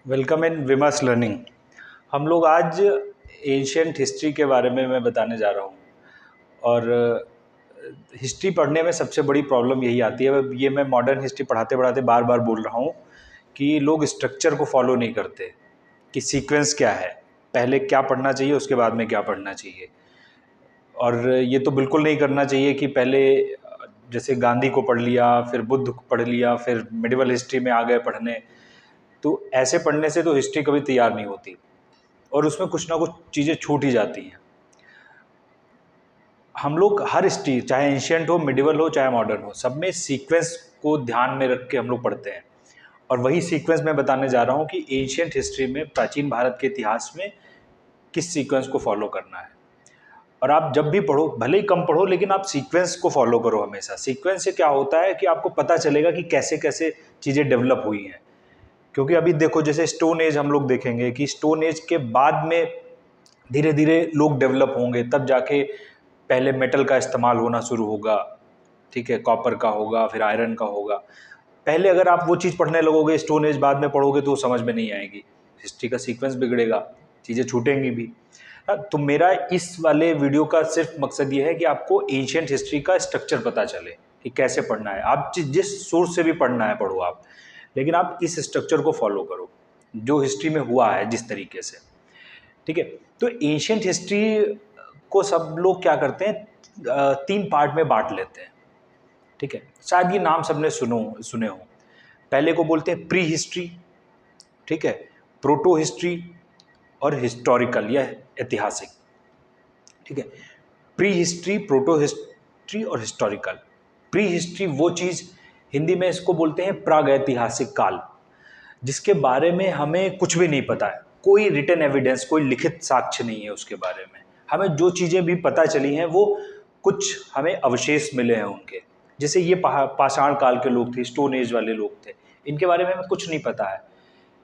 Welcome in विमर्स learning. हम लोग आज एंशियंट हिस्ट्री के बारे में मैं बताने जा रहा हूँ। और हिस्ट्री पढ़ने में सबसे बड़ी प्रॉब्लम यही आती है, ये मैं मॉडर्न हिस्ट्री पढ़ाते पढ़ाते बार बार बोल रहा हूँ कि लोग स्ट्रक्चर को फॉलो नहीं करते कि सीक्वेंस क्या है, पहले क्या पढ़ना चाहिए उसके बाद में क्या पढ़ना चाहिए। और ये तो बिल्कुल नहीं करना चाहिए कि पहले जैसे गांधी को पढ़ लिया, फिर बुद्ध को पढ़ लिया, फिर मिडिवल हिस्ट्री में आ गए पढ़ने। तो ऐसे पढ़ने से तो हिस्ट्री कभी तैयार नहीं होती और उसमें कुछ ना कुछ चीज़ें छूट ही जाती हैं। हम लोग हर हिस्ट्री, चाहे एंशियंट हो, मिडिवल हो, चाहे मॉडर्न हो, सब में सीक्वेंस को ध्यान में रख के हम लोग पढ़ते हैं। और वही सीक्वेंस मैं बताने जा रहा हूँ कि एंशियंट हिस्ट्री में, प्राचीन भारत के इतिहास में किस सीक्वेंस को फॉलो करना है। और आप जब भी पढ़ो, भले ही कम पढ़ो, लेकिन आप सीक्वेंस को फॉलो करो हमेशा। सीक्वेंस से क्या होता है कि आपको पता चलेगा कि कैसे कैसे चीज़ें डेवलप हुई हैं। क्योंकि अभी देखो, जैसे स्टोन एज हम लोग देखेंगे कि स्टोन एज के बाद में धीरे धीरे लोग डेवलप होंगे, तब जाके पहले मेटल का इस्तेमाल होना शुरू होगा, ठीक है, कॉपर का होगा, फिर आयरन का होगा। पहले अगर आप वो चीज़ पढ़ने लगोगे, स्टोन एज बाद में पढ़ोगे, तो समझ में नहीं आएगी, हिस्ट्री का सीक्वेंस बिगड़ेगा, चीज़ें छूटेंगी भी। तो मेरा इस वाले वीडियो का सिर्फ मकसद ये है कि आपको एंशियंट हिस्ट्री का स्ट्रक्चर पता चले कि कैसे पढ़ना है। आप जिस सोर्स से भी पढ़ना है पढ़ो आप, लेकिन आप इस स्ट्रक्चर को फॉलो करो जो हिस्ट्री में हुआ है जिस तरीके से, ठीक है। तो एंशियंट हिस्ट्री को सब लोग क्या करते हैं, तीन पार्ट में बांट लेते हैं, ठीक है। शायद ये नाम सबने सुने हो। पहले को बोलते हैं प्री हिस्ट्री, ठीक है, प्रोटो हिस्ट्री और हिस्टोरिकल या ऐतिहासिक, ठीक है। प्री हिस्ट्री, प्रोटो हिस्ट्री और हिस्टोरिकल। प्री हिस्ट्री वो चीज़, हिंदी में इसको बोलते हैं प्रागैतिहासिक काल, जिसके बारे में हमें कुछ भी नहीं पता है, कोई रिटन एविडेंस, कोई लिखित साक्ष्य नहीं है उसके बारे में। हमें जो चीज़ें भी पता चली हैं वो कुछ हमें अवशेष मिले हैं उनके। जैसे ये पाषाण काल के लोग थे, स्टोन एज वाले लोग थे, इनके बारे में हमें कुछ नहीं पता है,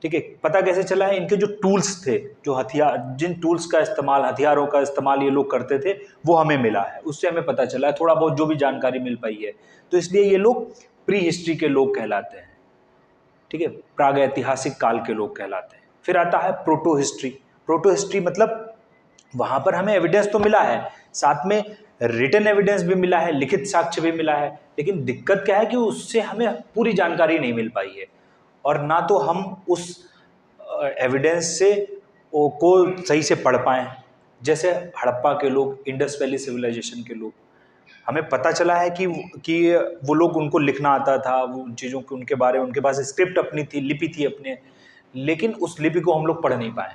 ठीक है। पता कैसे चला है, इनके जो टूल्स थे, जो हथियार, जिन टूल्स का इस्तेमाल, हथियारों का इस्तेमाल ये लोग करते थे, वो हमें मिला है, उससे हमें पता चला है थोड़ा बहुत जो भी जानकारी मिल पाई है। तो इसलिए ये लोग प्री हिस्ट्री के लोग कहलाते हैं, ठीक है, प्रागैतिहासिक काल के लोग कहलाते हैं। फिर आता है प्रोटो हिस्ट्री। प्रोटो हिस्ट्री मतलब वहां पर हमें एविडेंस तो मिला है, साथ में रिटन एविडेंस भी मिला है, लिखित साक्ष्य भी मिला है, लेकिन दिक्कत क्या है कि उससे हमें पूरी जानकारी नहीं मिल पाई है, और ना तो हम उस एविडेंस से को सही से पढ़ पाए। जैसे हड़प्पा के लोग, इंडस वैली सिविलाइजेशन के लोग, हमें पता चला है कि वो लोग, उनको लिखना आता था, वो उन चीज़ों के, उनके बारे में उनके पास स्क्रिप्ट अपनी थी, लिपि थी अपने, लेकिन उस लिपि को हम लोग पढ़ नहीं पाए।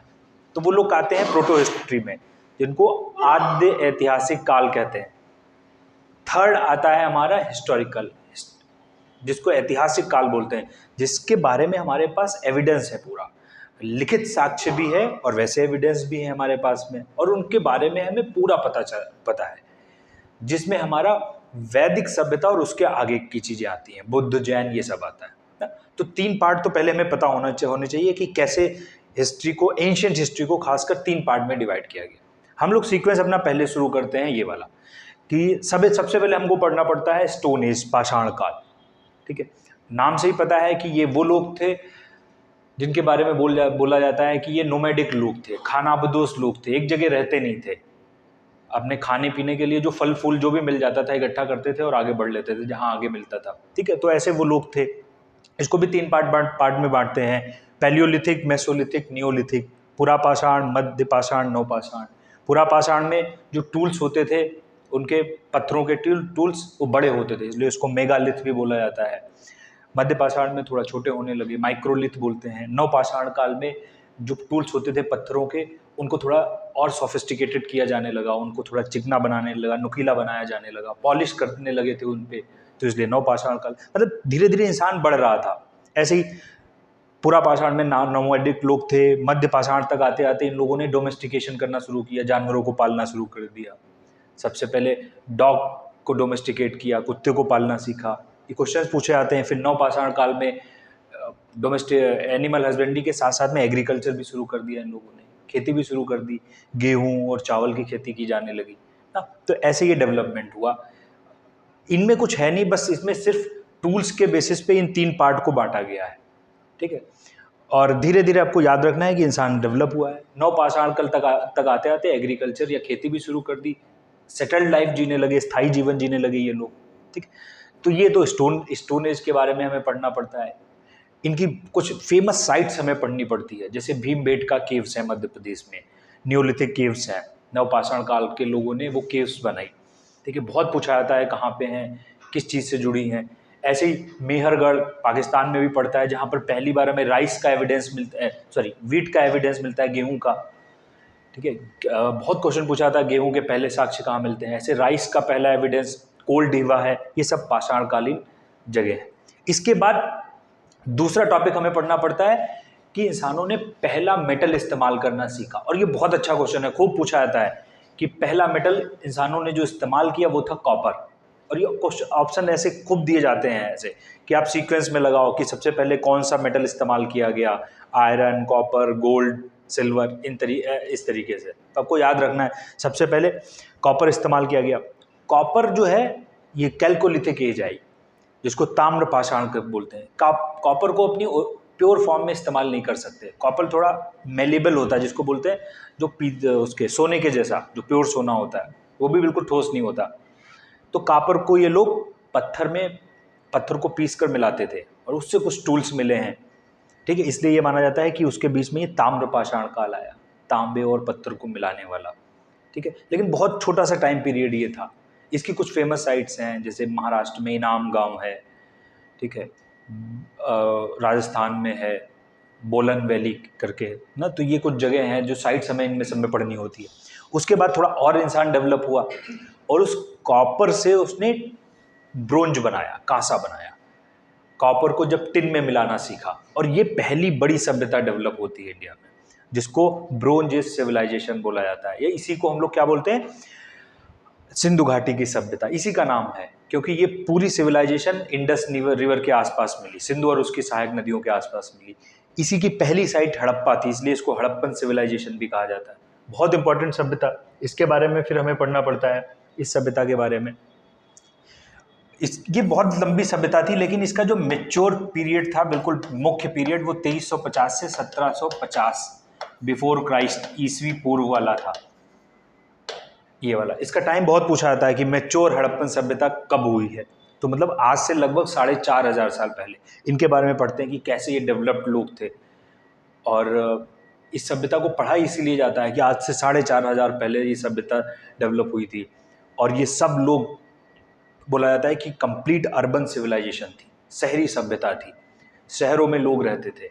तो वो लोग आते हैं प्रोटो हिस्ट्री में, जिनको आद्य ऐतिहासिक काल कहते हैं। थर्ड आता है हमारा हिस्टोरिकल, जिसको ऐतिहासिक काल बोलते हैं, जिसके बारे में हमारे पास एविडेंस है, पूरा लिखित साक्ष्य भी है और वैसे एविडेंस भी है हमारे पास में, और उनके बारे में हमें पूरा पता है, जिसमें हमारा वैदिक सभ्यता और उसके आगे की चीजें आती हैं, बुद्ध, जैन, ये सब आता है ना। तो तीन पार्ट तो पहले हमें पता होने चाहिए कि कैसे हिस्ट्री को, एंशियंट हिस्ट्री को खासकर तीन पार्ट में डिवाइड किया गया। हम लोग सीक्वेंस अपना पहले शुरू करते हैं ये वाला, कि सबसे पहले हमको पढ़ना पड़ता है स्टोन एज, पाषाण काल, ठीक है। नाम से ही पता है कि ये वो लोग थे जिनके बारे में बोला जाता है कि ये नोमैडिक लोग थे, खानाबदोश लोग थे, एक जगह रहते नहीं थे, अपने खाने पीने के लिए जो फल फूल जो भी मिल जाता था इकट्ठा करते थे और आगे बढ़ लेते थे जहां आगे मिलता था, ठीक है। तो ऐसे वो लोग थे। इसको भी तीन पार्ट में बांटते हैं, पैलियोलिथिक, मेसोलिथिक, नियोलिथिक, पुरापाषाण, मध्य पाषाण, नवपाषाण। पुरापाषाण में जो टूल्स होते थे, उनके पत्थरों के टूल्स वो बड़े होते थे, इसलिए उसको मेगालिथ भी बोला जाता है। मध्य पाषाण में थोड़ा छोटे होने लगे, माइक्रोलिथ बोलते हैं। नवपाषाण काल में जो टूल्स होते थे पत्थरों के, उनको थोड़ा और सोफिस्टिकेटेड किया जाने लगा, उनको थोड़ा चिकना बनाने लगा, नुकीला बनाया जाने लगा, पॉलिश करने लगे थे उन पे, तो इसलिए नवपाषाण काल। मतलब धीरे धीरे इंसान बढ़ रहा था। ऐसे ही पूरा पाषाण में नोमैडिक लोग थे, मध्य पाषाण तक आते आते इन लोगों ने डोमेस्टिकेशन करना शुरू किया, जानवरों को पालना शुरू कर दिया। सबसे पहले डॉग को डोमेस्टिकेट किया, कुत्ते को पालना सीखा। ये क्वेश्चंस पूछे जाते हैं। फिर नवपाषाण काल में डोमेस्टिक एनिमल हस्बेंड्री के साथ साथ में एग्रीकल्चर भी शुरू कर दिया इन लोगों ने, खेती भी शुरू कर दी, गेहूं और चावल की खेती की जाने लगी ना। तो ऐसे ये डेवलपमेंट हुआ। इनमें कुछ है नहीं, बस इसमें सिर्फ टूल्स के बेसिस पे इन तीन पार्ट को बांटा गया है, ठीक है। और धीरे धीरे आपको याद रखना है कि इंसान डेवलप हुआ है। नवपाषाण काल तक आते आते एग्रीकल्चर या खेती भी शुरू कर दी, सेटल्ड लाइफ जीने लगे, स्थायी जीवन जीने लगे ये लोग। ठीक, तो ये तो स्टोन एज के बारे में हमें पढ़ना पड़ता है। इनकी कुछ फेमस साइट्स हमें पढ़नी पड़ती है, जैसे भीमबेटका केव्स है मध्य प्रदेश में, नियोलिथिक केव्स हैं, नवपाषाण काल के लोगों ने वो केव्स बनाई। ठीक है, बहुत पूछा जाता है कहाँ पे हैं, किस चीज़ से जुड़ी हैं। ऐसे ही मेहरगढ़ पाकिस्तान में भी पड़ता है, जहाँ पर पहली बार हमें राइस का एविडेंस मिलता है, सॉरी वीट का एविडेंस मिलता है, गेहूं का। ठीक है, बहुत क्वेश्चन पूछा था गेहूं के पहले साक्ष्य कहाँ मिलते हैं, ऐसे राइस का पहला एविडेंस कोल ढीवा है। ये सब पाषाणकालीन जगह है। इसके बाद दूसरा टॉपिक हमें पढ़ना पड़ता है कि इंसानों ने पहला मेटल इस्तेमाल करना सीखा, और ये बहुत अच्छा क्वेश्चन है, खूब पूछा जाता है कि पहला मेटल इंसानों ने जो इस्तेमाल किया वो था कॉपर। और ये ऑप्शन ऐसे खूब दिए जाते हैं ऐसे कि आप सीक्वेंस में लगाओ कि सबसे पहले कौन सा मेटल इस्तेमाल किया गया, आयरन, कॉपर, गोल्ड, सिल्वर, इस तरीके से। तो आपको याद रखना है सबसे पहले कॉपर इस्तेमाल किया गया। कॉपर जो है ये कैल्कोलिथिक एज आई, जिसको ताम्र पाषाण बोलते हैं। कॉपर को अपनी प्योर फॉर्म में इस्तेमाल नहीं कर सकते। कॉपर थोड़ा मेलेबल होता है, जिसको बोलते हैं जो उसके सोने के जैसा, जो प्योर सोना होता है, वो भी बिल्कुल ठोस नहीं होता। तो कॉपर को ये लोग पत्थर को पीस कर मिलाते थे, और उससे कुछ टूल्स मिले हैं। ठीक है, इसलिए ये माना जाता है कि उसके बीच में ये ताम्र पाषाण काल आया, तांबे और पत्थर को मिलाने वाला। ठीक है, लेकिन बहुत छोटा सा टाइम पीरियड ये था। इसकी कुछ फेमस साइट्स हैं, जैसे महाराष्ट्र में इनाम गांव है, ठीक है, राजस्थान में है बोलन वैली करके ना। तो ये कुछ जगह हैं जो साइट्स हमें इनमें सब में पढ़नी होती है। उसके बाद थोड़ा और इंसान डेवलप हुआ, और उस कॉपर से उसने ब्रोंज बनाया, कांसा बनाया। कॉपर को जब टिन में मिलाना सीखा, और ये पहली बड़ी सभ्यता डेवलप होती है इंडिया में, जिसको ब्रोंज एज सिविलाइजेशन बोला जाता है। ये इसी को हम लोग क्या बोलते हैं, सिंधु घाटी की सभ्यता, इसी का नाम है, क्योंकि ये पूरी सिविलाइजेशन इंडस रिवर के आसपास मिली, सिंधु और उसकी सहायक नदियों के आसपास मिली। इसी की पहली साइट हड़प्पा थी, इसलिए इसको हड़प्पन सिविलाइजेशन भी कहा जाता है। बहुत इंपॉर्टेंट सभ्यता, इसके बारे में फिर हमें पढ़ना पड़ता है, इस सभ्यता के बारे में। ये बहुत लंबी सभ्यता थी, लेकिन इसका जो मेच्योर पीरियड था, बिल्कुल मुख्य पीरियड, वो 2350 से 1750 बिफोर क्राइस्ट, ईसवी पूर्व वाला था, ये वाला। इसका टाइम बहुत पूछा जाता है कि मेच्योर हड़प्पन सभ्यता कब हुई है। तो मतलब आज से लगभग 4500 साल पहले इनके बारे में पढ़ते हैं कि कैसे ये डेवलप्ड लोग थे। और इस सभ्यता को पढ़ा इसीलिए जाता है कि आज से 4500 पहले ये सभ्यता डेवलप हुई थी, और ये सब लोग बोला जाता है कि कंप्लीट अर्बन सिविलाइजेशन थी, शहरी सभ्यता थी, शहरों में लोग रहते थे।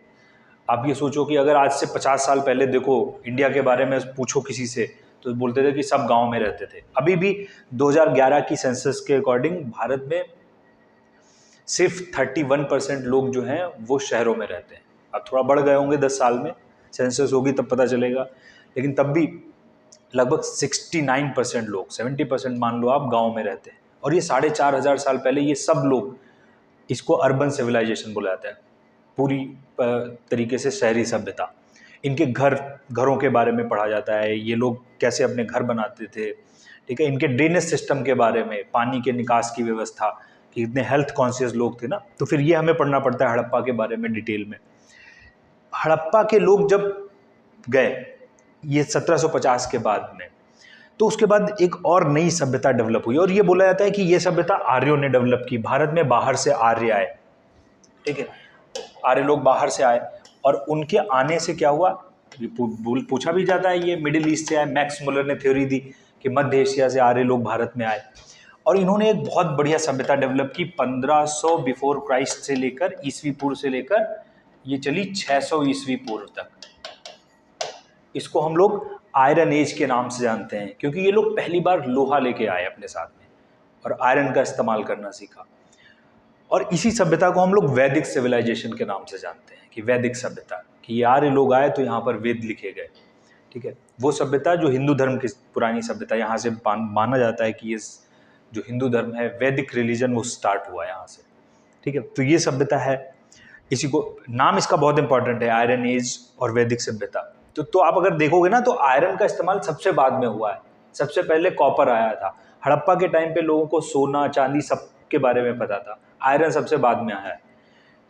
आप ये सोचो कि अगर आज से 50 साल पहले देखो इंडिया के बारे में पूछो किसी से, तो बोलते थे कि सब गांव में रहते थे। अभी भी 2011 की सेंसस के अकॉर्डिंग भारत में सिर्फ 31% लोग जो हैं वो शहरों में रहते हैं। अब थोड़ा बढ़ गए होंगे 10 साल में, सेंसस होगी तब पता चलेगा, लेकिन तब भी लगभग 69% लोग, 70% मान लो आप, गांव में रहते हैं। और ये 4500 साल पहले ये सब लोग, इसको अर्बन सिविलाइजेशन बोला जाता है, पूरी तरीके से शहरी सभ्यता। इनके घरों के बारे में पढ़ा जाता है, ये लोग कैसे अपने घर बनाते थे। ठीक है, इनके ड्रेनेज सिस्टम के बारे में, पानी के निकास की व्यवस्था, कि इतने हेल्थ कॉन्शियस लोग थे ना। तो फिर ये हमें पढ़ना पड़ता है हड़प्पा के बारे में डिटेल में। हड़प्पा के लोग जब गए ये 1750 के बाद में, तो उसके बाद एक और नई सभ्यता डेवलप हुई, और ये बोला जाता है कि ये सभ्यता आर्यों ने डेवलप की। भारत में बाहर से आर्य आए, ठीक है, आर्य लोग बाहर से आए, और उनके आने से क्या हुआ, पूछा भी जाता है ये मिडिल ईस्ट से आए। मैक्स मुलर ने थ्योरी दी कि मध्य एशिया से आर्य लोग भारत में आए, और इन्होंने एक बहुत बढ़िया सभ्यता डेवलप की। 1500 बिफोर क्राइस्ट से लेकर, ईसवी पूर्व से लेकर ये चली 600 ईसवी पूर्व तक। इसको हम लोग आयरन एज के नाम से जानते हैं, क्योंकि ये लोग पहली बार लोहा लेके आए अपने साथ में, और आयरन का इस्तेमाल करना सीखा। और इसी सभ्यता को हम लोग वैदिक सिविलाइजेशन के नाम से जानते हैं, कि वैदिक सभ्यता, कि ये आर्य लोग आए तो यहाँ पर वेद लिखे गए। ठीक है, वो सभ्यता जो हिंदू धर्म की पुरानी सभ्यता, यहाँ से माना जाता है कि ये जो हिंदू धर्म है, वैदिक रिलीजन, वो स्टार्ट हुआ यहाँ से। ठीक है, तो ये सभ्यता है, इसी को नाम इसका बहुत इंपॉर्टेंट है, आयरन एज और वैदिक सभ्यता। तो आप अगर देखोगे ना, तो आयरन का इस्तेमाल सबसे बाद में हुआ है, सबसे पहले कॉपर आया था। हड़प्पा के टाइम पे लोगों को सोना चांदी सब के बारे में पता था, आयरन सबसे बाद में आया है।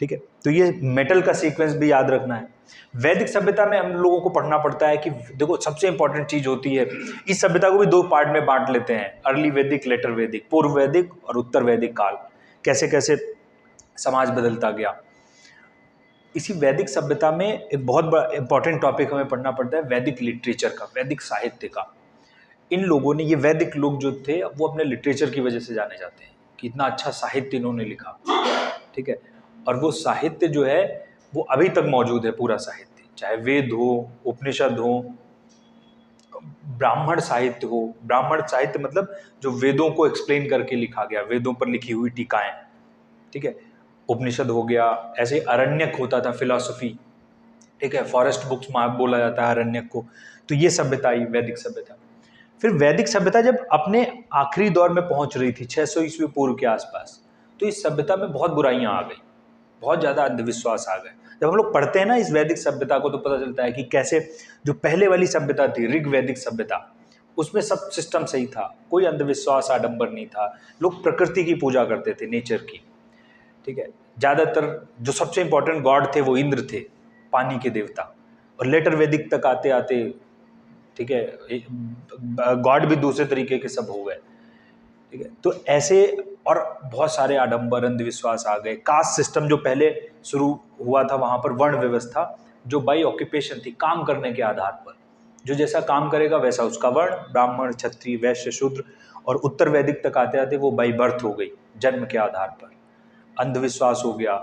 ठीक है, तो ये मेटल का सीक्वेंस भी याद रखना है। वैदिक सभ्यता में हम लोगों को पढ़ना पड़ता है कि देखो सबसे इंपॉर्टेंट चीज होती है, इस सभ्यता को भी दो पार्ट में बांट लेते हैं, अर्ली वैदिक, लेटर वैदिक, पूर्व वैदिक और उत्तर वैदिक काल, कैसे कैसे समाज बदलता गया। इसी वैदिक सभ्यता में एक बहुत बड़ा इंपॉर्टेंट टॉपिक हमें पढ़ना पड़ता है वैदिक लिटरेचर का, वैदिक साहित्य का। इन लोगों ने, ये वैदिक लोग जो थे वो अपने लिटरेचर की वजह से जाने जाते हैं कि इतना अच्छा साहित्य इन्होंने लिखा, ठीक है। और वो साहित्य जो है वो अभी तक मौजूद है, पूरा साहित्य, चाहे वेद हो, उपनिषद हो, ब्राह्मण साहित्य हो। ब्राह्मण साहित्य मतलब जो वेदों को एक्सप्लेन करके लिखा गया, वेदों पर लिखी हुई टीकाएं, ठीक है। उपनिषद हो गया, ऐसे अरण्यक होता था, फिलॉसफी, ठीक है, फॉरेस्ट बुक्स बोला जाता है अरण्यक को। तो ये सभ्यता आई, वैदिक सभ्यता। फिर वैदिक सभ्यता जब अपने आखिरी दौर में पहुंच रही थी 600 ईस्वी पूर्व के आसपास, तो इस सभ्यता में बहुत बुराइयां आ गई, बहुत ज़्यादा अंधविश्वास आ गए। जब हम लोग पढ़ते हैं ना इस वैदिक सभ्यता को, तो पता चलता है कि कैसे जो पहले वाली सभ्यता थी, ऋग वैदिक सभ्यता, उसमें सब सिस्टम सही था, कोई अंधविश्वास आडंबर नहीं था, लोग प्रकृति की पूजा करते थे, नेचर की, ठीक है। ज़्यादातर जो सबसे इंपॉर्टेंट गॉड थे वो इंद्र थे, पानी के देवता। और लेटर वैदिक तक आते आते, ठीक है, गॉड भी दूसरे तरीके के सब हो गए, ठीक है। तो ऐसे और बहुत सारे आडंबर, अंधविश्वास आ गए। कास्ट सिस्टम जो पहले शुरू हुआ था, वहां पर वर्ण व्यवस्था जो बाई ऑक्यूपेशन थी, काम करने के आधार पर, जो जैसा काम करेगा वैसा उसका वर्ण, ब्राह्मण, क्षत्रिय, वैश्य, शूद्र। और उत्तर वैदिक तक आते आते वो बाई बर्थ हो गई, जन्म के आधार पर। अंधविश्वास हो गया,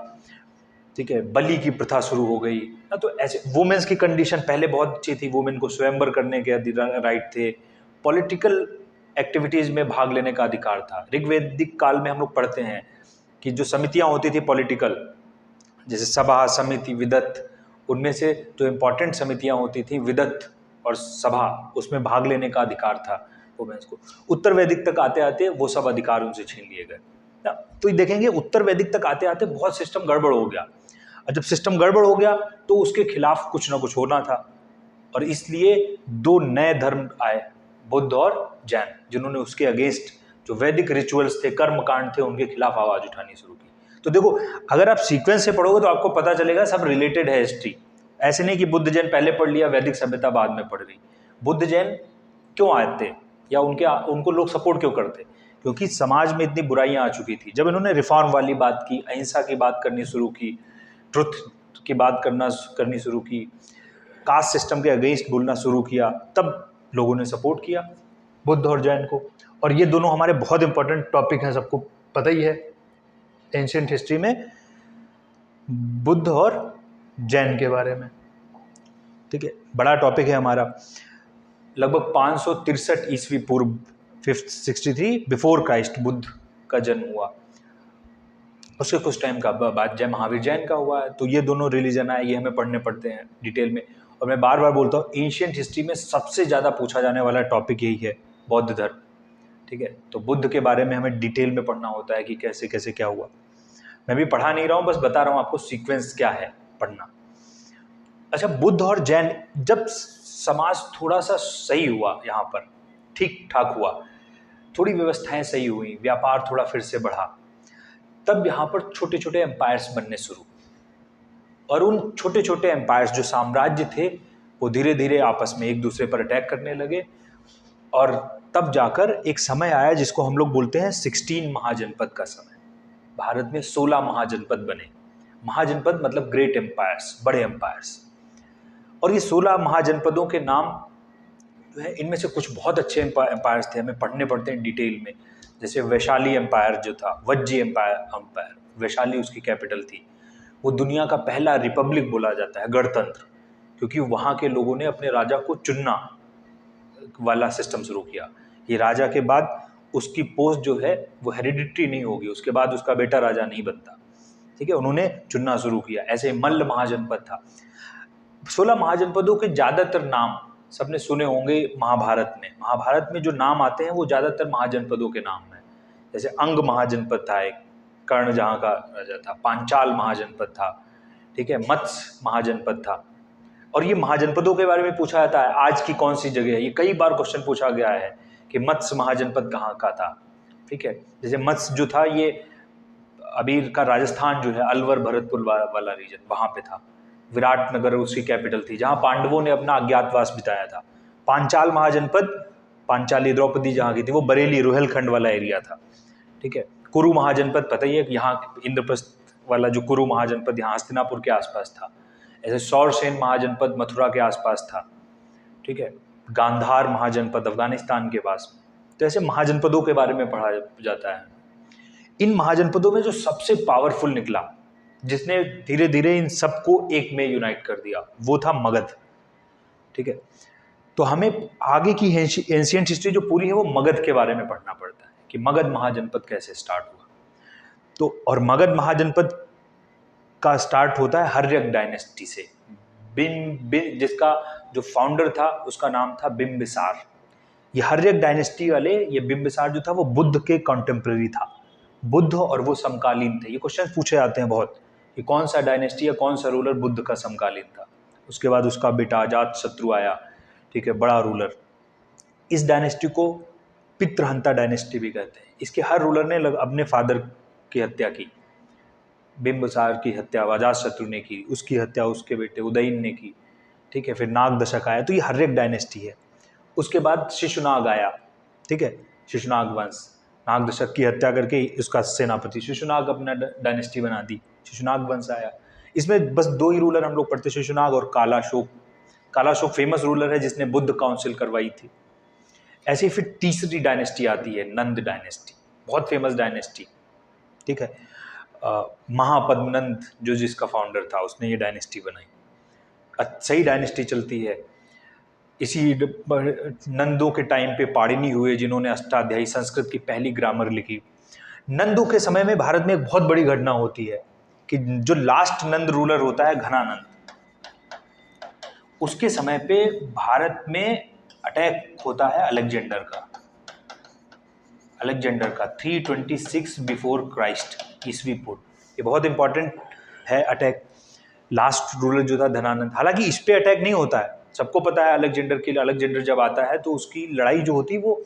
ठीक है, बलि की प्रथा शुरू हो गई ना। तो ऐसे वुमेन्स की कंडीशन पहले बहुत अच्छी थी, वुमेन को स्वयंवर करने के राइट थे, पॉलिटिकल एक्टिविटीज में भाग लेने का अधिकार था। ऋग्वैदिक काल में हम लोग पढ़ते हैं कि जो समितियां होती थी पॉलिटिकल, जैसे सभा, समिति, विदत, उनमें से जो इम्पोर्टेंट समितियां होती थी विदत और सभा, उसमें भाग लेने का अधिकार था वुमेन्स को। उत्तर वैदिक तक आते आते वो सब अधिकार उनसे छीन लिए गए। तो देखेंगे उत्तर वैदिक तक आते आते बहुत सिस्टम गड़बड़ हो गया, और जब सिस्टम गड़बड़ हो गया तो उसके खिलाफ कुछ ना कुछ होना था। और इसलिए दो नए धर्म आए, बुद्ध और जैन, जिन्होंने उसके अगेंस्ट जो वैदिक रिचुअल्स थे, कर्मकांड थे, उनके खिलाफ आवाज उठानी शुरू की। तो देखो, अगर आप सीक्वेंस से पढ़ोगे तो आपको पता चलेगा सब रिलेटेड है हिस्ट्री। ऐसे नहीं कि बुद्ध जैन पहले पढ़ लिया, वैदिक सभ्यता बाद में पढ़ गई। बुद्ध जैन क्यों आए थे, या उनको लोग सपोर्ट क्यों करते? क्योंकि समाज में इतनी बुराइयां आ चुकी थी। जब इन्होंने रिफॉर्म वाली बात की, अहिंसा की बात करनी शुरू की, ट्रुथ की बात करनी शुरू की, कास्ट सिस्टम के अगेंस्ट बोलना शुरू किया, तब लोगों ने सपोर्ट किया बुद्ध और जैन को। और ये दोनों हमारे बहुत इंपॉर्टेंट टॉपिक हैं, सबको पता ही है एंशिएंट हिस्ट्री में, बुद्ध और जैन के बारे में, ठीक है। बड़ा टॉपिक है हमारा। लगभग 563 ईस्वी पूर्व, 563 बिफोर क्राइस्ट, बुद्ध का जन्म हुआ। उसके कुछ टाइम का बाद जय महावीर जैन का हुआ है। तो ये दोनों रिलीजन आए, ये हमें पढ़ने पड़ते हैं डिटेल में। और मैं बार बार बोलता हूँ, एंशिएंट हिस्ट्री में सबसे ज़्यादा पूछा जाने वाला टॉपिक यही है, बौद्ध धर्म, ठीक है। तो बुद्ध के बारे में हमें डिटेल में पढ़ना होता है कि कैसे कैसे क्या हुआ। मैं भी पढ़ा नहीं रहा हूँ, बस बता रहा हूँ आपको सीक्वेंस क्या है पढ़ना। अच्छा, बुद्ध और जैन, जब समाज थोड़ा सा सही हुआ, यहाँ पर ठीक ठाक हुआ, थोड़ी व्यवस्थाएं सही हुई, व्यापार थोड़ा फिर से बढ़ा, तब यहाँ पर छोटे छोटे एम्पायर्स बनने शुरू। और उन छोटे छोटे एम्पायर्स, जो साम्राज्य थे, वो धीरे धीरे आपस में एक दूसरे पर अटैक करने लगे। और तब जाकर एक समय आया जिसको हम लोग बोलते हैं 16 महाजनपद का समय। भारत में 16 महाजनपद बने। महाजनपद मतलब ग्रेट एम्पायर्स, बड़े एम्पायर्स। और ये 16 महाजनपदों के नाम जो है, इनमें से कुछ बहुत अच्छे एम्पायर्स थे, हमें पढ़ने पड़ते हैं डिटेल में। जैसे वैशाली एम्पायर जो था, वज्जी एम्पायर, वैशाली उसकी कैपिटल थी। वो दुनिया का पहला रिपब्लिक बोला जाता है, गणतंत्र, क्योंकि वहाँ के लोगों ने अपने राजा को चुनना वाला सिस्टम शुरू किया। ये राजा के बाद उसकी पोस्ट जो है वो हेरिडिटरी नहीं होगी, उसके बाद उसका बेटा राजा नहीं बनता, ठीक है। उन्होंने चुनना शुरू किया। ऐसे मल्ल महाजनपद था। 16 महाजनपदों के ज़्यादातर नाम सबने सुने होंगे महाभारत में। महाभारत में जो नाम आते हैं वो ज़्यादातर महाजनपदों के नाम हैं। जैसे अंग महाजनपद था एक, कर्ण जहाँ का राजा था। पांचाल महाजनपद था, ठीक है। मत्स्य महाजनपद था। और ये महाजनपदों के बारे में पूछा जाता है, आज की कौन सी जगह है। ये कई बार क्वेश्चन पूछा गया है कि मत्स्य महाजनपद कहाँ का था, ठीक है। जैसे मत्स्य जो था, ये अभी का राजस्थान जो है, अलवर भरतपुर वाला रीजन, वहाँ पे था। विराटनगर उसकी कैपिटल थी, जहाँ पांडवों ने अपना अज्ञातवास बिताया था। पांचाल महाजनपद, पांचाली द्रौपदी जहाँ की थी, वो बरेली रोहिलखंड वाला एरिया था। ठीक है। कुरु महाजनपद पता ही है, यहाँ इंद्रप्रस्थ वाला जो कुरु महाजनपद यहाँ हस्तिनापुर के आसपास था। ऐसे सौरसेन महाजनपद मथुरा के आसपास था। ठीक है। गांधार महाजनपद अफगानिस्तान के पास में। तो ऐसे महाजनपदों के बारे में पढ़ा जाता है। इन महाजनपदों में जो सबसे पावरफुल निकला, जिसने धीरे धीरे इन सबको एक में यूनाइट कर दिया, वो था मगध। ठीक है। तो हमें आगे की एंशिएंट हिस्ट्री जो पूरी है वो मगध के बारे में पढ़ना पड़ता है कि मगध महाजनपद कैसे स्टार्ट हुआ। तो और मगध महाजनपद का स्टार्ट होता है हर्यक डायनेस्टी से। जिसका जो फाउंडर था उसका नाम था बिंबिसार। ये हर्यक डायनेस्टी वाले, ये बिंबिसार जो था वो बुद्ध के कॉन्टेम्पररी था। बुद्ध और वो समकालीन थे। ये क्वेश्चन पूछे जाते हैं बहुत कि कौन सा डायनेस्टी या कौन सा रूलर बुद्ध का समकालीन था। उसके बाद उसका बेटा अजातशत्रु आया। ठीक है, बड़ा रूलर। इस डायनेस्टी को पितृहंता डायनेस्टी भी कहते हैं। इसके हर रूलर ने अपने फादर की हत्या की। बिंबिसार की हत्या अजातशत्रु ने की, उसकी हत्या उसके बेटे उदयन ने की। ठीक है। फिर नाग दशक आया, तो ये हर्यक डायनेस्टी है। उसके बाद शिशुनाग आया। ठीक है, शिशुनाग वंश, नाग दशक की हत्या करके उसका सेनापति शिशुनाग अपना डायनेस्टी बना दी, शिशुनाग वंश आया। इसमें बस दो ही रूलर हम लोग पढ़ते, शिशुनाग और कालाशोक। कालाशोक फेमस रूलर है जिसने बुद्ध काउंसिल करवाई थी। ऐसी फिर तीसरी डायनेस्टी आती है, नंद डायनेस्टी, बहुत फेमस डायनेस्टी। ठीक है। महापद्मनंद जो जिसका फाउंडर था, उसने ये डायनेस्टी बनाई। सही डायनेस्टी चलती है। इसी नंदों के टाइम पे पाणिनि हुए, जिन्होंने अष्टाध्यायी संस्कृत की पहली ग्रामर लिखी। नंदों के समय में भारत में एक बहुत बड़ी घटना होती है कि जो लास्ट नंद रूलर होता है घनानंद, उसके समय पे भारत में अटैक होता है अलेक्जेंडर का। 326 बिफोर क्राइस्ट, ईस्वी पूर्व। ये बहुत इंपॉर्टेंट है अटैक। लास्ट रूलर जो था धनानंद, हालांकि इस पे अटैक नहीं होता है, सबको पता है अलेक्जेंडर के लिए। अलेक्जेंडर जब आता है तो उसकी लड़ाई जो होती है वो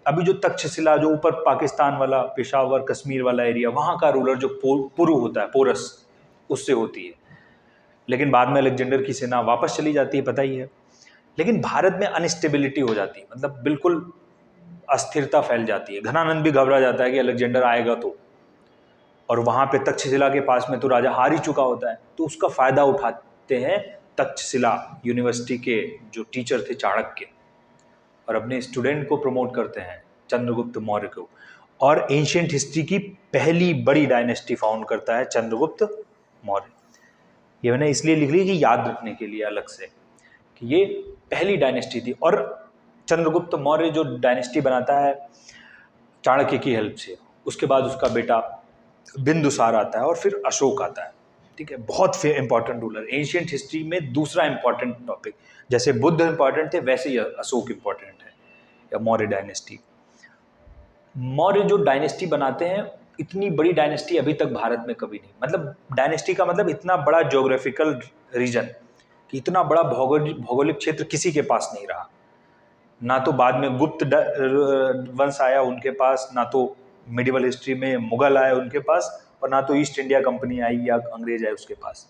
अभी जो तक्षशिला, जो ऊपर पाकिस्तान वाला, पेशावर, कश्मीर वाला एरिया, वहाँ का रूलर जो पुरु होता है, पोरस, उससे होती है। लेकिन बाद में अलेक्जेंडर की सेना वापस चली जाती है, पता ही है। लेकिन भारत में अनस्टेबिलिटी हो जाती है, मतलब बिल्कुल अस्थिरता फैल जाती है। घनानंद भी घबरा जाता है कि अलेक्जेंडर आएगा तो, और वहाँ पे तक्षशिला के पास में तो राजा हार ही चुका होता है। तो उसका फ़ायदा उठाते हैं तक्षशिला यूनिवर्सिटी के जो टीचर थे चाणक्य, और अपने स्टूडेंट को प्रमोट करते हैं, चंद्रगुप्त मौर्य को। और एंशिएंट हिस्ट्री की पहली बड़ी डायनेस्टी फाउंड करता है चंद्रगुप्त मौर्य। ये मैंने इसलिए लिख ली कि याद रखने के लिए अलग से कि ये पहली डायनेस्टी थी। और चंद्रगुप्त मौर्य जो डायनेस्टी बनाता है चाणक्य की हेल्प से, उसके बाद उसका बेटा बिंदुसार आता है और फिर अशोक आता है। ठीक है, बहुत इंपॉर्टेंट रूलर। एंशिएंट हिस्ट्री में दूसरा इंपॉर्टेंट टॉपिक, जैसे बुद्ध इंपॉर्टेंट थे वैसे ही अशोक इंपॉर्टेंट है, या मौर्य डायनेस्टी। मौर्य जो डायनेस्टी बनाते हैं, इतनी बड़ी डायनेस्टी अभी तक भारत में कभी नहीं। मतलब डायनेस्टी का मतलब इतना बड़ा ज्योग्राफिकल रीजन, कि इतना बड़ा भौगोलिक क्षेत्र किसी के पास नहीं रहा। ना तो बाद में गुप्त वंश आया उनके पास, ना तो मिडिवल हिस्ट्री में मुगल आए उनके पास, और ना तो ईस्ट इंडिया कंपनी आई या अंग्रेज आए उसके पास।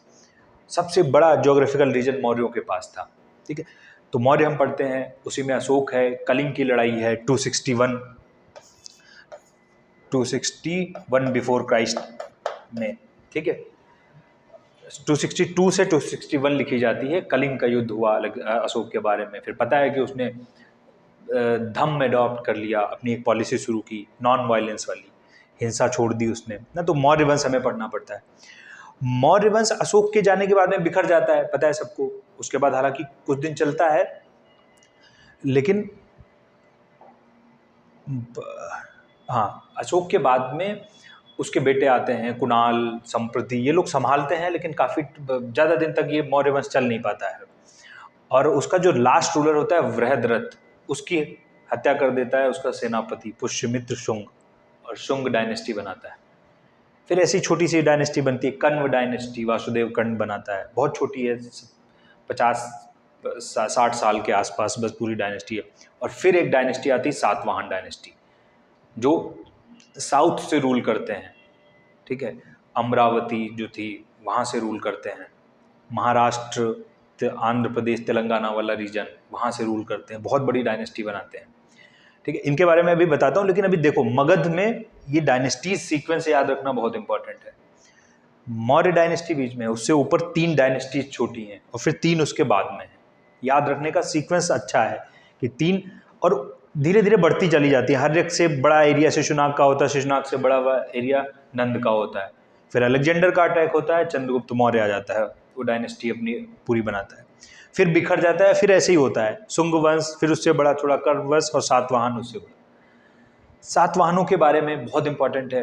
सबसे बड़ा ज्योग्राफिकल रीजन मौर्यों के पास था। ठीक है, तो मौर्य हम पढ़ते हैं, उसी में अशोक है, कलिंग की लड़ाई है 261 बिफोर क्राइस्ट में। ठीक है, 262 से 261 लिखी जाती है। कलिंग का युद्ध हुआ अशोक के बारे में। फिर पता है कि उसने धम्म एडॉप्ट कर लिया, अपनी एक पॉलिसी शुरू की नॉन वायलेंस वाली, हिंसा छोड़ दी उसने ना। तो मौर्य वंश हमें पढ़ना पड़ता है। मौर्य वंश अशोक के जाने के बाद में बिखर जाता है, पता है सबको। उसके बाद हालांकि कुछ दिन चलता है, लेकिन हाँ, अशोक के बाद में उसके बेटे आते हैं, कुणाल, संप्रति, ये लोग संभालते हैं, लेकिन काफ़ी ज़्यादा दिन तक ये मौर्य वंश चल नहीं पाता है। और उसका जो लास्ट रूलर होता है वृहद्रथ, उसकी हत्या कर देता है उसका सेनापति पुष्यमित्र शुंग, और शुंग डायनेस्टी बनाता है। फिर ऐसी छोटी सी डायनेस्टी बनती है कण्व डायनेस्टी, वासुदेव कण्व बनाता है, बहुत छोटी है, 50-60 साल के आसपास बस पूरी डायनेस्टी है। और फिर एक डायनेस्टी आती है सातवाहन डायनेस्टी, जो साउथ से रूल करते हैं। ठीक है। अमरावती जो थी वहाँ से रूल करते हैं। महाराष्ट्र, आंध्र प्रदेश, तेलंगाना वाला रीजन वहाँ से रूल करते हैं, बहुत बड़ी डायनेस्टी बनाते हैं। ठीक है, इनके बारे में अभी बताता हूँ, लेकिन अभी देखो मगध में ये डायनेस्टीज सीक्वेंस याद रखना बहुत इंपॉर्टेंट है। मौर्य डायनेस्टी बीच में है, उससे ऊपर 3 डायनेस्टीज छोटी हैं और फिर 3 उसके बाद में है। याद रखने का सीक्वेंस अच्छा है कि 3 और धीरे धीरे बढ़ती चली जाती है। हर एक से बड़ा एरिया शिशुनाग का होता है, शिशुनाग से बड़ा एरिया नंद का होता है। फिर अलेक्जेंडर का अटैक होता है, चंद्रगुप्त मौर्य आ जाता है, वो डायनेस्टी अपनी पूरी बनाता है। फिर बिखर जाता है, फिर ऐसे ही होता है सुंग वंश, फिर उससे बड़ा थोड़ा कर्म वंश और सातवाहन उससे बड़ा। सातवाहनों के बारे में बहुत इंपॉर्टेंट है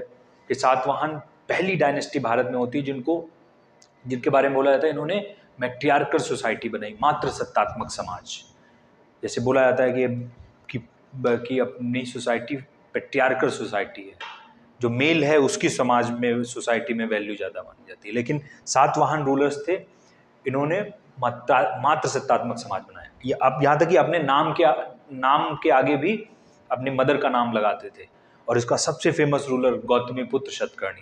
कि सातवाहन पहली डायनेस्टी भारत में होती है जिनके बारे में बोला जाता है इन्होंने मैट्रियार्कल सोसाइटी बनाई, मात्र सत्तात्मक समाज। जैसे बोला जाता है कि अपनी सोसाइटी पैट्रियार्कल सोसाइटी है, जो मेल है उसकी समाज में सोसाइटी में वैल्यू ज़्यादा मानी जाती है। लेकिन सातवाहन रूलर्स थे, इन्होंने मात्र सत्तात्मक समाज बनाया। ये अब यहाँ तक कि अपने नाम के आगे भी अपनी मदर का नाम लगाते थे। और इसका सबसे फेमस रूलर गौतमी पुत्र शतकर्णी।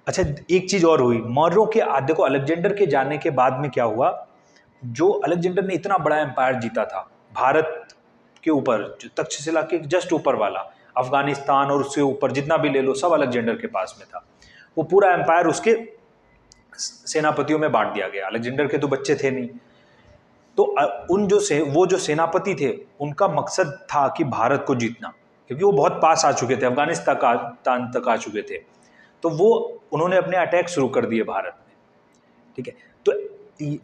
अच्छा, एक चीज और हुई मौर्यों के आद्य को अलेक्जेंडर के जाने के बाद में क्या हुआ, जो अलेक्जेंडर ने इतना बड़ा एम्पायर जीता था भारत के ऊपर, जो तक्षशिला के जस्ट ऊपर वाला अफगानिस्तान और उससे ऊपर जितना भी ले लो सब अलेक्जेंडर के पास में था। वो पूरा एम्पायर उसके सेनापतियों में बांट दिया गया। अलेक्जेंडर के तो बच्चे थे नहीं, तो वो जो सेनापति थे उनका मकसद था कि भारत को जीतना, क्योंकि वो बहुत पास आ चुके थे, अफगानिस्तान तक आ चुके थे। तो वो उन्होंने अपने अटैक शुरू कर दिए भारत में। ठीक है, तो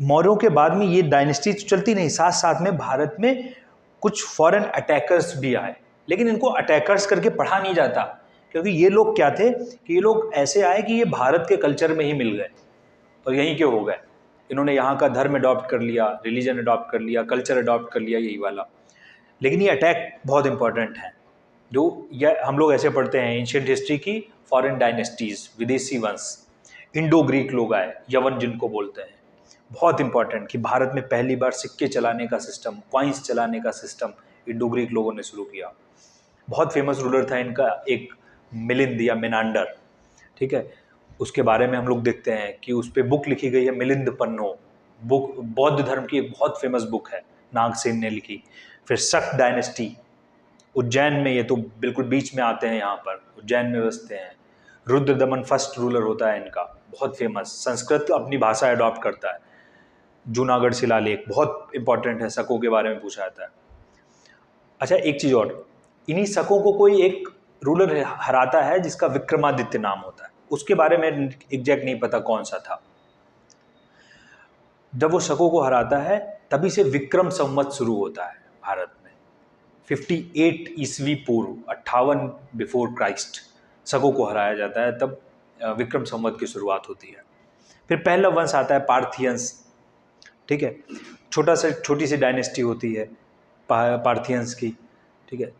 मौर्यों के बाद में ये डायनेस्टी चलती नहीं, साथ साथ में भारत में कुछ फॉरेन अटैकर्स भी आए। लेकिन इनको अटैकर्स करके पढ़ा नहीं जाता, क्योंकि ये लोग क्या थे कि ये लोग ऐसे आए कि ये भारत के कल्चर में ही मिल गए और यहीं के हो गए। इन्होंने यहाँ का धर्म अडॉप्ट कर लिया, रिलीजन अडॉप्ट कर लिया, कल्चर अडॉप्ट कर लिया, यही वाला। लेकिन ये अटैक बहुत इंपॉर्टेंट है, जो यह हम लोग ऐसे पढ़ते हैं एंशिएंट हिस्ट्री की, फॉरेन डायनेस्टीज, विदेशी वंश, इंडो ग्रीक लोग आए, यवन जिनको बोलते हैं। बहुत इंपॉर्टेंट कि भारत में पहली बार सिक्के चलाने का सिस्टम, कॉइन्स चलाने का सिस्टम इंडो ग्रीक लोगों ने शुरू किया। बहुत फेमस रूलर था इनका एक मिलिंद या मिनांडर। ठीक है, उसके बारे में हम लोग देखते हैं कि उस पर बुक लिखी गई है, मिलिंद पन्नो बुक, बौद्ध धर्म की एक बहुत फेमस बुक है, नागसेन ने लिखी। फिर शक डायनेस्टी उज्जैन में, ये तो बिल्कुल बीच में आते हैं, यहाँ पर उज्जैन में बसते हैं। रुद्रदमन फर्स्ट रूलर होता है इनका, बहुत फेमस, संस्कृत अपनी भाषा अडॉप्ट करता है। जूनागढ़ शिलालेख बहुत इंपॉर्टेंट है, शकों के बारे में पूछा जाता है। अच्छा, एक चीज़ और, इन्हीं शकों को कोई एक रूलर हराता है जिसका विक्रमादित्य नाम होता है, उसके बारे में एग्जैक्ट नहीं पता कौन सा था। जब वो शकों को हराता है तभी से विक्रम संवत शुरू होता है भारत में। 58 ईस्वी पूर्व, 58 बिफोर क्राइस्ट शकों को हराया जाता है, तब विक्रम संवत की शुरुआत होती है। फिर पहला वंश आता है पार्थियंस। ठीक है, छोटी सी डायनेस्टी होती है पार्थियंस की। ठीक है,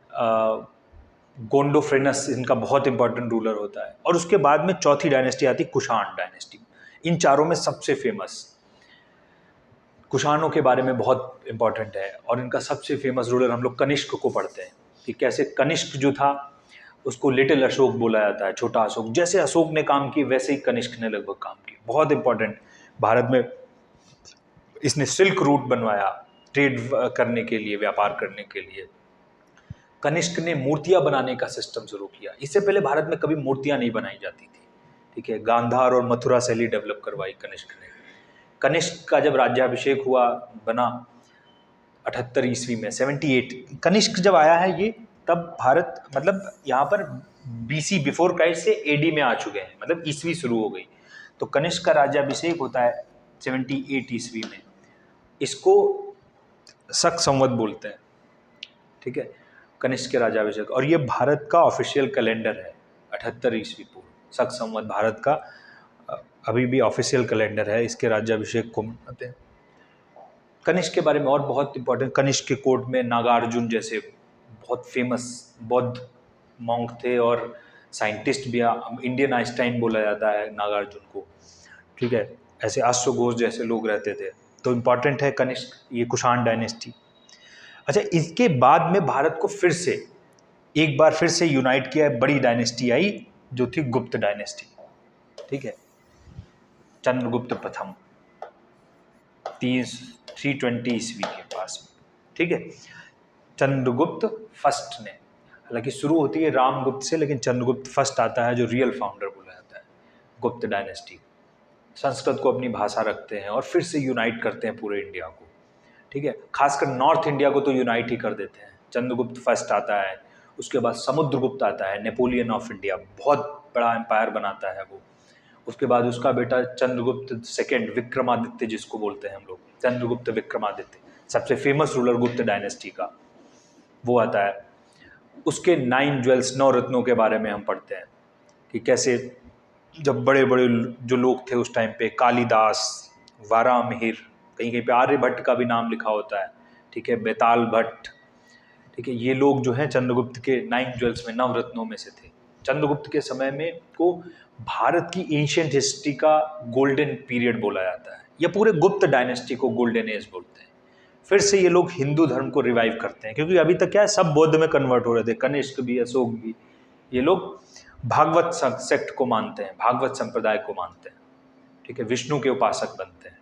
गोंडोफ्रेनस इनका बहुत इंपॉर्टेंट रूलर होता है। और उसके बाद में चौथी डायनेस्टी आती है कुषाण डायनेस्टी। इन चारों में सबसे फेमस कुषाणों के बारे में बहुत इंपॉर्टेंट है, और इनका सबसे फेमस रूलर हम लोग कनिष्क को पढ़ते हैं कि कैसे कनिष्क जो था उसको लिटिल अशोक बोला जाता है, छोटा अशोक। जैसे अशोक ने काम किए वैसे ही कनिष्क ने लगभग काम किए। बहुत इंपॉर्टेंट, भारत में इसने सिल्क रूट बनवाया ट्रेड करने के लिए, व्यापार करने के लिए। कनिष्क ने मूर्तियां बनाने का सिस्टम शुरू किया। इससे पहले भारत में कभी मूर्तियां नहीं बनाई जाती थी। ठीक है, गांधार और मथुरा शैली डेवलप करवाई कनिष्क ने। कनिष्क का जब राज्याभिषेक हुआ, बना 78 ईस्वी में, 78 कनिष्क जब आया है ये, तब भारत मतलब यहाँ पर बीसी बिफोर क्राइस्ट से एडी में आ चुके हैं, मतलब ईस्वी शुरू हो गई। तो कनिष्क का राज्याभिषेक होता है 78 ईस्वी में। इसको शक संवत बोलते हैं। ठीक है, कनिष्क के राज्याभिषेक, और ये भारत का ऑफिशियल कैलेंडर है 78 ईस्वी पूर्व। शक संवत भारत का अभी भी ऑफिशियल कैलेंडर है, इसके राज्याभिषेक को मनाते हैं। कनिष्क के बारे में और बहुत इंपॉर्टेंट, कनिष्क के कोर्ट में नागार्जुन जैसे बहुत फेमस बौद्ध मॉन्क थे और साइंटिस्ट भी, इंडियन आइंस्टाइन बोला जाता है नागार्जुन को। ठीक है, ऐसे अश्वघोष जैसे लोग रहते थे। तो इम्पॉर्टेंट है कनिष्क, ये कुषाण डायनेस्टी। अच्छा, इसके बाद में भारत को फिर से एक बार फिर से यूनाइट किया, बड़ी डायनेस्टी आई जो थी गुप्त डायनेस्टी, ठीक है, चंद्रगुप्त प्रथम 320 ईस्वी के पास में, ठीक है। चंद्रगुप्त फर्स्ट ने, हालांकि शुरू होती है रामगुप्त से, लेकिन चंद्रगुप्त फर्स्ट आता है जो रियल फाउंडर बोला जाता है गुप्त डायनेस्टी। संस्कृत को अपनी भाषा रखते हैं और फिर से यूनाइट करते हैं पूरे इंडिया को, ठीक है। खासकर नॉर्थ इंडिया को तो यूनाइट ही कर देते हैं। चंद्रगुप्त फर्स्ट आता है, उसके बाद समुद्रगुप्त आता है, नेपोलियन ऑफ इंडिया, बहुत बड़ा एम्पायर बनाता है वो। उसके बाद उसका बेटा चंद्रगुप्त सेकेंड, विक्रमादित्य जिसको बोलते हैं हम लोग, चंद्रगुप्त विक्रमादित्य, सबसे फेमस रूलर गुप्त डायनेस्टी का, वो आता है। उसके 9 ज्वेल्स, 9 रत्नों के बारे में हम पढ़ते हैं कि कैसे जब बड़े बड़े जो लोग थे उस टाइम पे, कालिदास, वारामिहिर, कहीं कहीं पे आर्यभट्ट का भी नाम लिखा होता है, ठीक है, बेताल भट्ट, ठीक है, ये लोग जो हैं चंद्रगुप्त के 9 ज्वेल्स में, 9 रत्नों में से थे। चंद्रगुप्त के समय में को भारत की एंशिएंट हिस्ट्री का गोल्डन पीरियड बोला जाता है, या पूरे गुप्त डायनेस्टी को गोल्डन एज बोलते हैं। फिर से ये लोग हिंदू धर्म को रिवाइव करते हैं, क्योंकि अभी तक क्या है, सब बौद्ध में कन्वर्ट हो रहे थे, कनिष्क भी, अशोक भी, ये लोग भागवत सेक्ट को मानते हैं, भागवत संप्रदाय को मानते हैं, ठीक है, विष्णु के उपासक बनते हैं।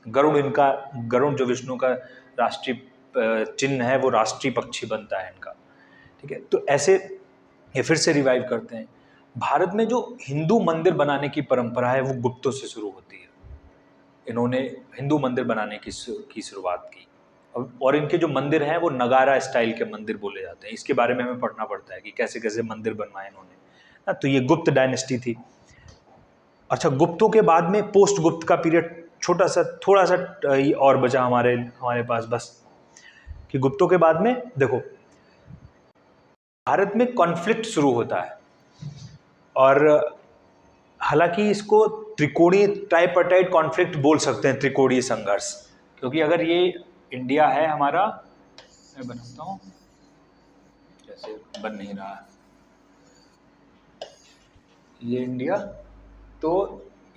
गरुड़ जो विष्णु का राष्ट्रीय चिन्ह है, वो राष्ट्रीय पक्षी बनता है इनका, ठीक है। तो ऐसे ये फिर से रिवाइव करते हैं। भारत में जो हिंदू मंदिर बनाने की परंपरा है वो गुप्तों से शुरू होती है। इन्होंने हिंदू मंदिर बनाने की शुरुआत की, और इनके जो मंदिर हैं वो नगारा स्टाइल के मंदिर बोले जाते हैं। इसके बारे में हमें पढ़ना पड़ता है कि कैसे कैसे मंदिर बनवाए इन्होंने। तो ये गुप्त डायनेस्टी थी। अच्छा, गुप्तों के बाद में पोस्ट गुप्त का पीरियड छोटा सा, थोड़ा सा और बचा हमारे पास बस, कि गुप्तों के बाद में देखो भारत में कॉन्फ्लिक्ट शुरू होता है, और हालांकि इसको त्रिकोणीय ट्राइपार्टाइट कॉन्फ्लिक्ट बोल सकते हैं, त्रिकोणीय संघर्ष, क्योंकि अगर ये इंडिया है हमारा, मैं बनाता हूँ, जैसे बन नहीं रहा है ये इंडिया, तो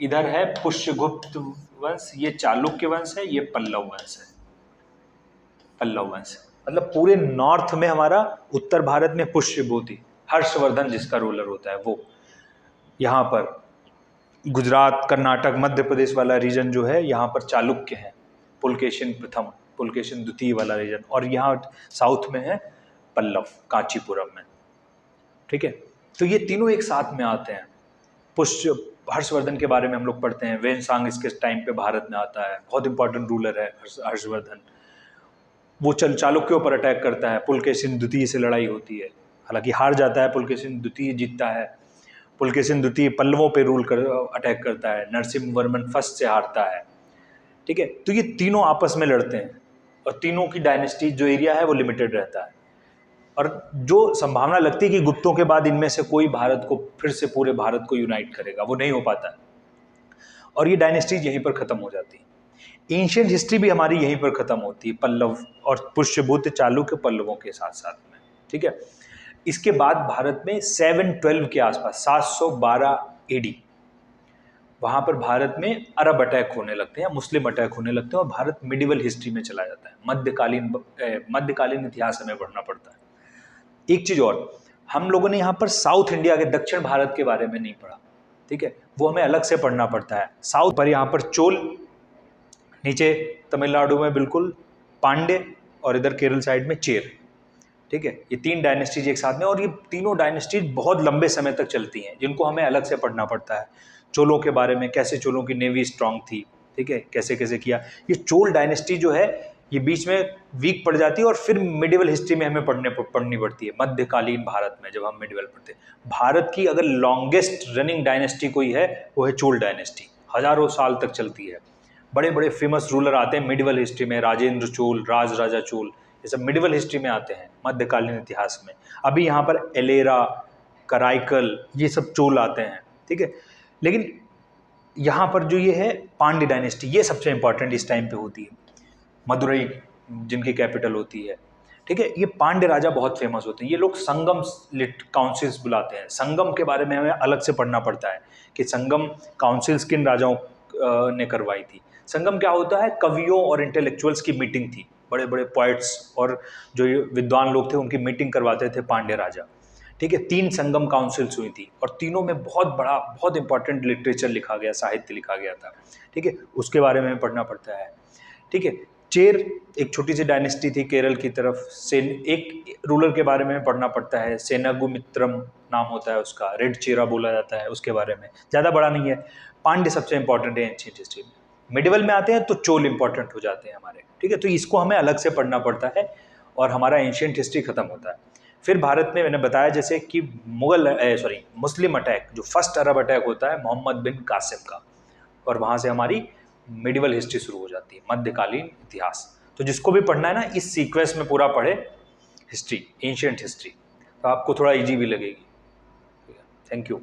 इधर है पुष्यगुप्त वंश, ये चालुक्य वंश है, ये पल्लव वंश है, पल्लव वंश, मतलब पूरे नॉर्थ में हमारा, उत्तर भारत में पुष्यभूति, हर्षवर्धन जिसका रूलर होता है वो, यहाँ पर गुजरात, कर्नाटक, मध्य प्रदेश वाला रीजन जो है, यहाँ पर चालुक्य है, पुलकेशिन प्रथम, पुलकेशिन द्वितीय वाला रीजन, और यहाँ साउथ में है पल्लव, कांचीपुरम में, ठीक है। तो ये तीनों एक साथ में आते हैं। हर्षवर्धन के बारे में हम लोग पढ़ते हैं, वेनसांग इसके टाइम पे भारत में आता है, बहुत इंपॉर्टेंट रूलर है हर्षवर्धन। वो चालुक्यों पर अटैक करता है, पुलकेशिन द्वितीय से लड़ाई होती है, हालांकि हार जाता है, पुलकेशिन द्वितीय जीतता है। पुलकेशिन द्वितीय पल्लवों पे अटैक करता है, नरसिम्हवर्मन फर्स्ट से हारता है, ठीक है। तो ये तीनों आपस में लड़ते हैं, और तीनों की डायनेस्टी जो एरिया है वो लिमिटेड रहता है, और जो संभावना लगती है कि गुप्तों के बाद इनमें से कोई भारत को फिर से, पूरे भारत को यूनाइट करेगा, वो नहीं हो पाता है, और ये डायनेस्टीज यहीं पर खत्म हो जाती है। एंशिएंट हिस्ट्री भी हमारी यहीं पर खत्म होती है, पल्लव और पुष्यभूत चालुक्य पल्लवों के साथ साथ में, ठीक है। इसके बाद भारत में 712 के आसपास, 712 एडी, वहां पर भारत में अरब अटैक होने लगते हैं, मुस्लिम अटैक होने लगते हैं, और भारत मिडिवल हिस्ट्री में चला जाता है, मध्यकालीन इतिहास हमें पढ़ना पड़ता है। एक चीज और, हम लोगों ने यहाँ पर साउथ इंडिया के, दक्षिण भारत के बारे में नहीं पढ़ा, ठीक है, वो हमें अलग से पढ़ना पड़ता है। साउथ पर यहाँ पर चोल, नीचे तमिलनाडु में बिल्कुल पांडे, और इधर केरल साइड में चेर, ठीक है। ये 3 डायनेस्टीज एक साथ में, और ये तीनों डायनेस्टीज बहुत लंबे समय तक चलती हैं, जिनको हमें अलग से पढ़ना पड़ता है। चोलों के बारे में, कैसे चोलों की नेवी स्ट्रांग थी, ठीक है, कैसे कैसे किया। ये चोल डायनेस्टी जो है ये बीच में वीक पड़ जाती है, और फिर मिडिवल हिस्ट्री में हमें पढ़नी पड़ती है, मध्यकालीन भारत में जब हम मिडिवल पढ़ते हैं। भारत की अगर लॉन्गेस्ट रनिंग डायनेस्टी कोई है वो है चोल डायनेस्टी, हजारों साल तक चलती है। बड़े बड़े फेमस रूलर आते हैं मिडिवल हिस्ट्री में, राजेंद्र चोल, राज राजा चोल, ये सब मिडिवल हिस्ट्री में आते हैं, मध्यकालीन इतिहास में। अभी यहाँ पर एलेरा, कराइकल, ये सब चोल आते हैं, ठीक है। लेकिन यहाँ पर जो ये है पांड्य डायनेस्टी, ये सबसे इंपॉर्टेंट इस टाइम पे होती है, मदुरई जिनकी कैपिटल होती है, ठीक है। ये पांड्य राजा बहुत फेमस होते हैं। ये लोग संगम काउंसिल्स बुलाते हैं। संगम के बारे में हमें अलग से पढ़ना पड़ता है कि संगम काउंसिल्स किन राजाओं ने करवाई थी। संगम क्या होता है, कवियों और इंटेलेक्चुअल्स की मीटिंग थी, बड़े बड़े पोइट्स और जो विद्वान लोग थे उनकी मीटिंग करवाते थे पांड्य राजा, ठीक है, 3 संगम काउंसिल्स हुई थी और तीनों में बहुत बड़ा, बहुत इंपॉर्टेंट लिटरेचर लिखा गया, साहित्य लिखा गया था। ठीक है, उसके बारे में पढ़ना पड़ता है। ठीक है, चेर एक छोटी सी डायनेस्टी थी केरल की तरफ से, एक रूलर के बारे में पढ़ना पड़ता है, सेनागुमित्रम नाम होता है उसका, रेड चेरा बोला जाता है, उसके बारे में ज़्यादा बड़ा नहीं है। पांड्य सबसे इंपॉर्टेंट है एंशिएंट हिस्ट्री में। मिडिवल में आते हैं तो चोल इंपॉर्टेंट हो जाते हैं हमारे। ठीक है, तो इसको हमें अलग से पढ़ना पड़ता है और हमारा एंशिएंट हिस्ट्री खत्म होता है। फिर भारत में मैंने बताया जैसे कि मुस्लिम अटैक, जो फर्स्ट अरब अटैक होता है मोहम्मद बिन कासिम का, और वहाँ से हमारी मिडिवल हिस्ट्री शुरू हो जाती है, मध्यकालीन इतिहास। तो जिसको भी पढ़ना है ना, इस सीक्वेंस में पूरा पढ़े हिस्ट्री, एंशिएंट हिस्ट्री, तो आपको थोड़ा इजी भी लगेगी। Thank you.